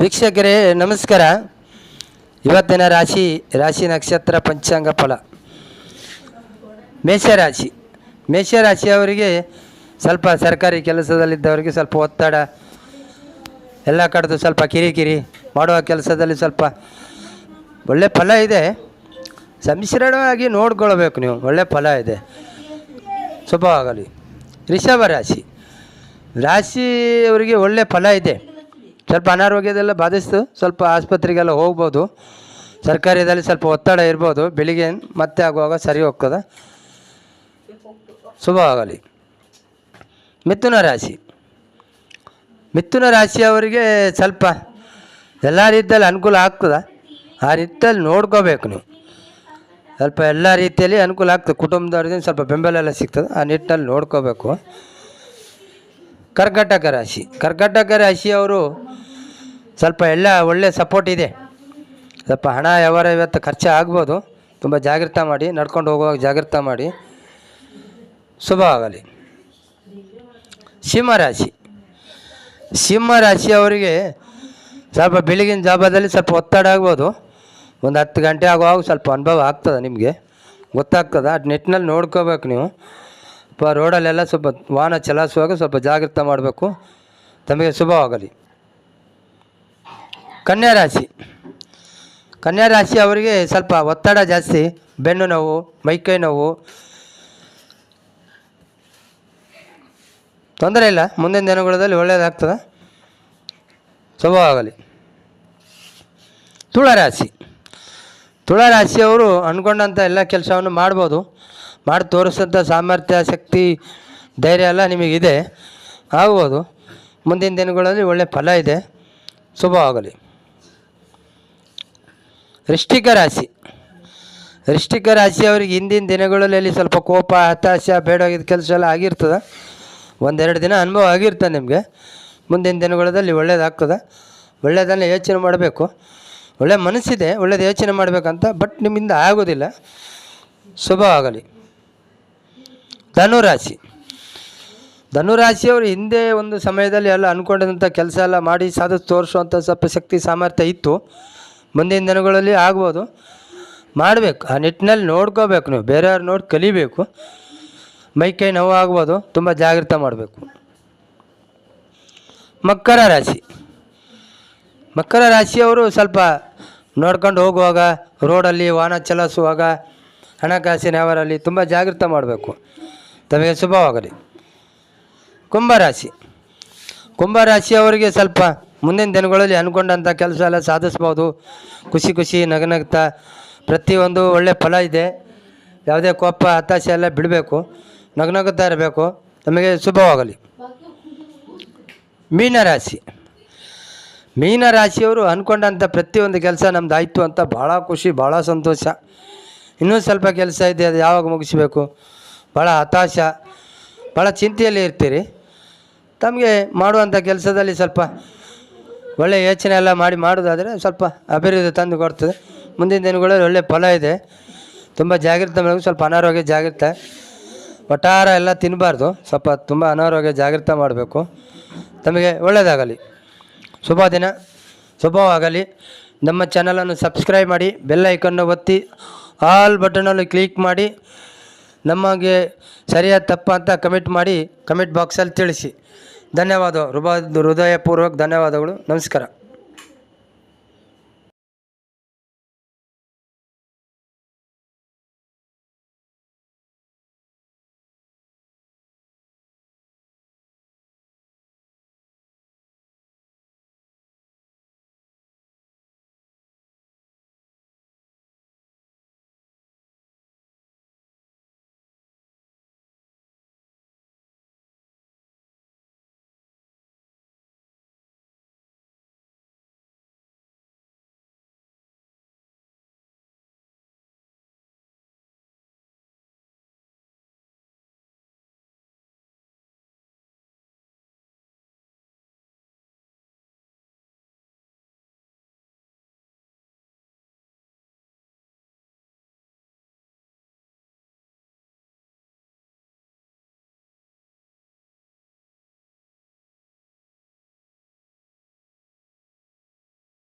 ವೀಕ್ಷಕರೇ ನಮಸ್ಕಾರ. ಇವತ್ತಿನ ರಾಶಿ ನಕ್ಷತ್ರ ಪಂಚಾಂಗ ಫಲ. ಮೇಷರಾಶಿಯವರಿಗೆ ಸ್ವಲ್ಪ ಸರ್ಕಾರಿ ಕೆಲಸದಲ್ಲಿದ್ದವರಿಗೆ ಸ್ವಲ್ಪ ಒತ್ತಡ, ಎಲ್ಲ ಕಡೆದು ಸ್ವಲ್ಪ ಕಿರಿಕಿರಿ, ಮಾಡುವ ಕೆಲಸದಲ್ಲಿ ಸ್ವಲ್ಪ ಒಳ್ಳೆ ಫಲ ಇದೆ. ಸಮ್ಮಿಶ್ರಣವಾಗಿ ನೋಡ್ಕೊಳ್ಬೇಕು ನೀವು, ಒಳ್ಳೆ ಫಲ ಇದೆ, ಶುಭವಾಗಲಿ. ರಿಷಭ ರಾಶಿಯವರಿಗೆ ಒಳ್ಳೆ ಫಲ ಇದೆ. ಸ್ವಲ್ಪ ಅನಾರೋಗ್ಯದೆಲ್ಲ ಬಾಧಿಸ್ತು, ಸ್ವಲ್ಪ ಆಸ್ಪತ್ರೆಗೆಲ್ಲ ಹೋಗ್ಬೋದು. ಸರ್ಕಾರದಲ್ಲಿ ಸ್ವಲ್ಪ ಒತ್ತಡ ಇರ್ಬೋದು, ಬೆಳಿಗ್ಗೆ ಮತ್ತೆ ಆಗುವಾಗ ಸರಿ ಹೋಗ್ತದೆ, ಶುಭವಾಗಲಿ. ಮಿಥುನ ರಾಶಿಯವರಿಗೆ ಸ್ವಲ್ಪ ಎಲ್ಲ ರೀತಿಯಲ್ಲಿ ಅನುಕೂಲ ಆಗ್ತದೆ. ಆ ರೀತಿಯಲ್ಲಿ ನೋಡ್ಕೋಬೇಕು ನೀವು, ಸ್ವಲ್ಪ ಎಲ್ಲ ರೀತಿಯಲ್ಲಿ ಅನುಕೂಲ ಆಗ್ತದೆ. ಕುಟುಂಬದವ್ರಿಗೆ ಸ್ವಲ್ಪ ಬೆಂಬಲ ಎಲ್ಲ ಸಿಗ್ತದೆ, ಆ ನಿಟ್ಟಿನಲ್ಲಿ ನೋಡ್ಕೋಬೇಕು. ಕರ್ಕಾಟಕ ರಾಶಿಯವರು ಸ್ವಲ್ಪ ಎಲ್ಲ ಒಳ್ಳೆ ಸಪೋರ್ಟ್ ಇದೆ. ಸ್ವಲ್ಪ ಹಣ ವ್ಯವಹಾರ ಇವತ್ತು ಖರ್ಚು ಆಗ್ಬೋದು, ತುಂಬ ಜಾಗ್ರತೆ ಮಾಡಿ, ನಡ್ಕೊಂಡು ಹೋಗುವಾಗ ಜಾಗ್ರತೆ ಮಾಡಿ, ಶುಭವಾಗಲಿ. ಸಿಂಹರಾಶಿಯವರಿಗೆ ಸ್ವಲ್ಪ ಬೆಳಗಿನ ಜಾಬದಲ್ಲಿ ಸ್ವಲ್ಪ ಒತ್ತಡ ಆಗ್ಬೋದು. ಒಂದು 10 ಗಂಟೆ ಆಗುವಾಗ ಸ್ವಲ್ಪ ಅನುಭವ ಆಗ್ತದೆ, ನಿಮಗೆ ಗೊತ್ತಾಗ್ತದೆ. ಆ ನಿಟ್ಟಿನಲ್ಲಿ ನೋಡ್ಕೋಬೇಕು ನೀವು. ರೋಡಲ್ಲೆಲ್ಲ ಸ್ವಲ್ಪ ವಾಹನ ಚಲಾಯಿಸುವಾಗ ಸ್ವಲ್ಪ ಜಾಗ್ರತೆ ಮಾಡಬೇಕು. ತಮಗೆ ಶುಭವಾಗಲಿ. ಕನ್ಯಾ ರಾಶಿ ಅವರಿಗೆ ಸ್ವಲ್ಪ ಒತ್ತಡ ಜಾಸ್ತಿ, ಬೆನ್ನು ನೋವು, ಮೈಕೈ ನೋವು, ತೊಂದರೆ ಇಲ್ಲ. ಮುಂದಿನ ದಿನಗಳಲ್ಲಿ ಒಳ್ಳೆಯದಾಗ್ತದೆ, ಶುಭವಾಗಲಿ. ತುಳಾರಾಶಿಯವರು ಅಂದ್ಕೊಂಡಂಥ ಎಲ್ಲ ಕೆಲಸವನ್ನು ಮಾಡ್ಬೋದು. ಮಾಡಿ ತೋರಿಸೋಂಥ ಸಾಮರ್ಥ್ಯ, ಶಕ್ತಿ, ಧೈರ್ಯ ಎಲ್ಲ ನಿಮಗಿದೆ, ಆಗ್ಬೋದು. ಮುಂದಿನ ದಿನಗಳಲ್ಲಿ ಒಳ್ಳೆಯ ಫಲ ಇದೆ, ಶುಭವಾಗಲಿ. ವೃಶ್ಚಿಕ ರಾಶಿಯವರಿಗೆ ಹಿಂದಿನ ದಿನಗಳಲ್ಲಿ ಸ್ವಲ್ಪ ಕೋಪ, ಹತಾಶ, ಬೇಡವಾಗಿದ್ದ ಕೆಲಸ ಎಲ್ಲ ಆಗಿರ್ತದೆ. 1-2 ದಿನ ಅನುಭವ ಆಗಿರ್ತದೆ ನಿಮಗೆ. ಮುಂದಿನ ದಿನಗಳಲ್ಲಿ ಒಳ್ಳೆಯದಾಗ್ತದೆ. ಒಳ್ಳೆಯದನ್ನು ಯೋಚನೆ ಮಾಡಬೇಕು. ಒಳ್ಳೆಯ ಮನಸ್ಸಿದೆ, ಒಳ್ಳೆಯದು ಯೋಚನೆ ಮಾಡಬೇಕಂತ, ಬಟ್ ನಿಮ್ಮಿಂದ ಆಗೋದಿಲ್ಲ, ಶುಭವಾಗಲಿ. ಧನುರಾಶಿಯವರು ಹಿಂದೆ ಒಂದು ಸಮಯದಲ್ಲಿ ಎಲ್ಲ ಅಂದ್ಕೊಂಡಿದ್ದಂಥ ಕೆಲಸ ಎಲ್ಲ ಮಾಡಿ ಸಾಧಿಸಿ ತೋರಿಸುವಂಥ ಸ್ವಲ್ಪ ಶಕ್ತಿ ಸಾಮರ್ಥ್ಯ ಇತ್ತು. ಮುಂದಿನ ದಿನಗಳಲ್ಲಿ ಆಗ್ಬೋದು, ಮಾಡಬೇಕು. ಆ ನಿಟ್ಟಿನಲ್ಲಿ ನೋಡ್ಕೋಬೇಕು ನೀವು, ಬೇರೆಯವ್ರು ನೋಡಿ ಕಲಿಬೇಕು. ಮೈಕೈ ನೋವು ಆಗ್ಬೋದು, ತುಂಬ ಜಾಗ್ರತೆ ಮಾಡಬೇಕು. ಮಕರ ರಾಶಿಯವರು ಸ್ವಲ್ಪ ನೋಡ್ಕೊಂಡು ಹೋಗುವಾಗ, ರೋಡಲ್ಲಿ ವಾಹನ ಚಲಾಯಿಸುವಾಗ, ಹಣಕಾಸಿನ ವ್ಯವಹಾರಲ್ಲಿ ತುಂಬ ಜಾಗ್ರತೆ ಮಾಡಬೇಕು. ತಮಗೆ ಶುಭವಾಗಲಿ. ಕುಂಭರಾಶಿಯವರಿಗೆ ಸ್ವಲ್ಪ ಮುಂದಿನ ದಿನಗಳಲ್ಲಿ ಅಂದ್ಕೊಂಡಂಥ ಕೆಲಸ ಎಲ್ಲ ಸಾಧಿಸ್ಬೋದು. ಖುಷಿ ನಗನಗ್ತಾ ಪ್ರತಿಯೊಂದು ಒಳ್ಳೆಯ ಫಲ ಇದೆ. ಯಾವುದೇ ಕೋಪ, ಹತಾಶೆ ಎಲ್ಲ ಬಿಡಬೇಕು, ನಗನಗುತ್ತಾ ಇರಬೇಕು. ನಮಗೆ ಶುಭವಾಗಲಿ. ಮೀನರಾಶಿಯವರು ಅಂದ್ಕೊಂಡಂಥ ಪ್ರತಿಯೊಂದು ಕೆಲಸ ನಮ್ದು ಆಯಿತು ಅಂತ ಭಾಳ ಖುಷಿ, ಭಾಳ ಸಂತೋಷ. ಇನ್ನೂ ಸ್ವಲ್ಪ ಕೆಲಸ ಇದೆ, ಅದು ಯಾವಾಗ ಮುಗಿಸ್ಬೇಕು, ಭಾಳ ಹತಾಶ, ಭಾಳ ಚಿಂತೆಯಲ್ಲಿ ಇರ್ತೀರಿ. ತಮಗೆ ಮಾಡುವಂಥ ಕೆಲಸದಲ್ಲಿ ಸ್ವಲ್ಪ ಒಳ್ಳೆಯ ಯೋಚನೆ ಎಲ್ಲ ಮಾಡೋದಾದರೆ ಸ್ವಲ್ಪ ಅಭಿವೃದ್ಧಿ ತಂದು ಕೊಡ್ತದೆ. ಮುಂದಿನ ದಿನಗಳಲ್ಲಿ ಒಳ್ಳೆಯ ಫಲ ಇದೆ, ತುಂಬ ಜಾಗ್ರತೆ ಮಾಡಬೇಕು. ಸ್ವಲ್ಪ ಅನಾರೋಗ್ಯ ಜಾಗ್ರತೆ, ಒಟ್ಟಾರ ಎಲ್ಲ ತಿನ್ನಬಾರ್ದು, ಸ್ವಲ್ಪ ತುಂಬ ಅನಾರೋಗ್ಯ ಜಾಗ್ರತೆ ಮಾಡಬೇಕು. ತಮಗೆ ಒಳ್ಳೆಯದಾಗಲಿ, ಶುಭ ದಿನ, ಶುಭವಾಗಲಿ. ನಮ್ಮ ಚಾನಲನ್ನು ಸಬ್ಸ್ಕ್ರೈಬ್ ಮಾಡಿ, ಬೆಲ್ ಐಕನ್ನು ಒತ್ತಿ, ಆಲ್ ಬಟನನ್ನು ಕ್ಲಿಕ್ ಮಾಡಿ, ನಮಗೆ ಸರಿಯಾದ ತಪ್ಪ ಅಂತ ಕಮೆಂಟ್ ಮಾಡಿ, ಕಮೆಂಟ್ ಬಾಕ್ಸಲ್ಲಿ ತಿಳಿಸಿ. ಧನ್ಯವಾದ, ಹೃದಯಪೂರ್ವಕ ಧನ್ಯವಾದಗಳು. ನಮಸ್ಕಾರ.